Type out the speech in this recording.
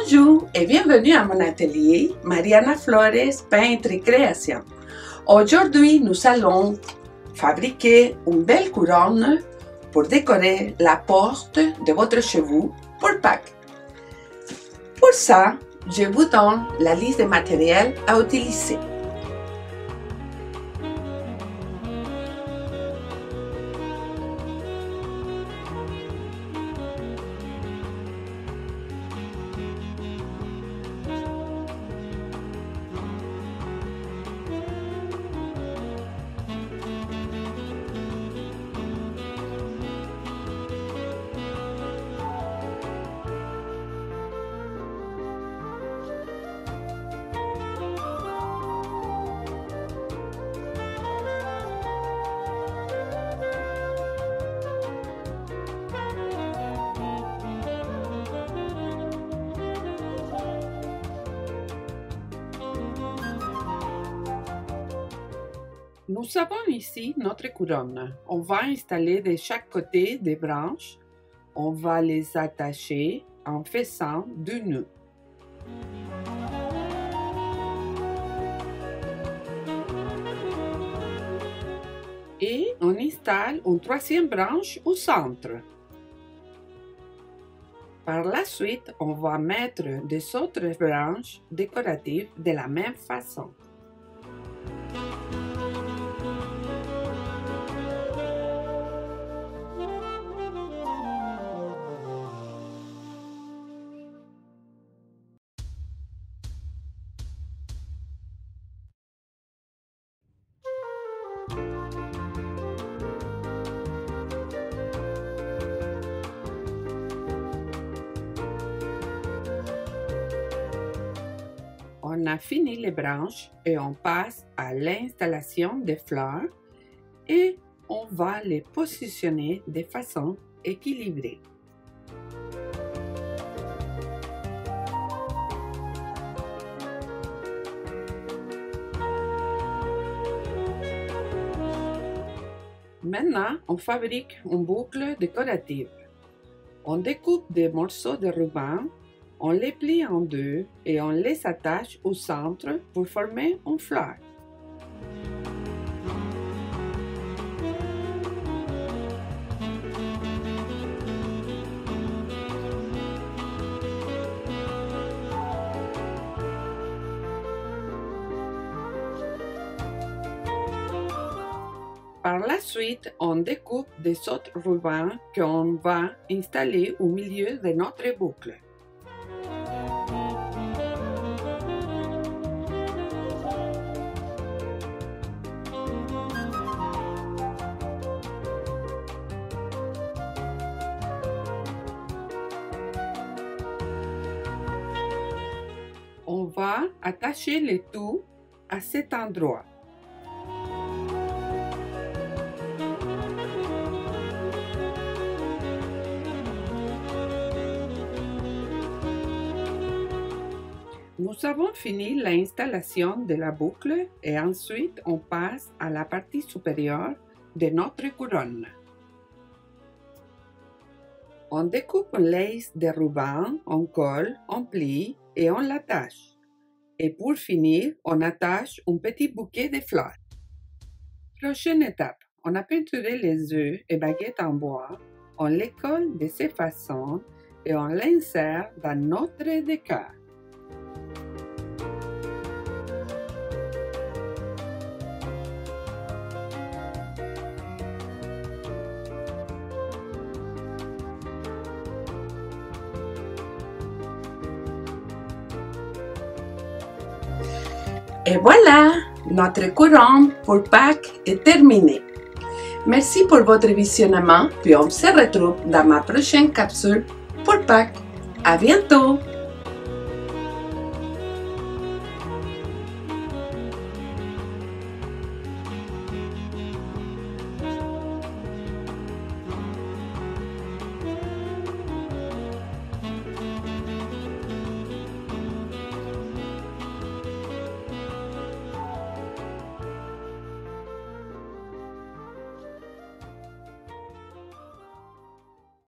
Bonjour et bienvenue à mon atelier Mariana Flores Peintre et Création. Aujourd'hui, nous allons fabriquer une belle couronne pour décorer la porte de votre chez vous pour Pâques. Pour ça, je vous donne la liste de matériel à utiliser. Nous avons ici notre couronne. On va installer de chaque côté des branches. On va les attacher en faisant deux nœuds. Et on installe une troisième branche au centre. Par la suite, on va mettre des autres branches décoratives de la même façon. On a fini les branches et on passe à l'installation des fleurs et on va les positionner de façon équilibrée. Maintenant, on fabrique une boucle décorative. On découpe des morceaux de ruban. On les plie en deux et on les attache au centre pour former une fleur. Par la suite, on découpe des autres rubans qu'on va installer au milieu de notre boucle. On va attacher le tout à cet endroit. Nous avons fini l'installation de la boucle et ensuite on passe à la partie supérieure de notre couronne. On découpe une lace de ruban, on colle, on plie et on l'attache. Et pour finir, on attache un petit bouquet de fleurs. Prochaine étape, on a peinturé les œufs et baguettes en bois, on les colle de cette façon et on l'insère dans notre décor. Et voilà, notre couronne pour Pâques est terminée. Merci pour votre visionnement, puis on se retrouve dans ma prochaine capsule pour Pâques. À bientôt!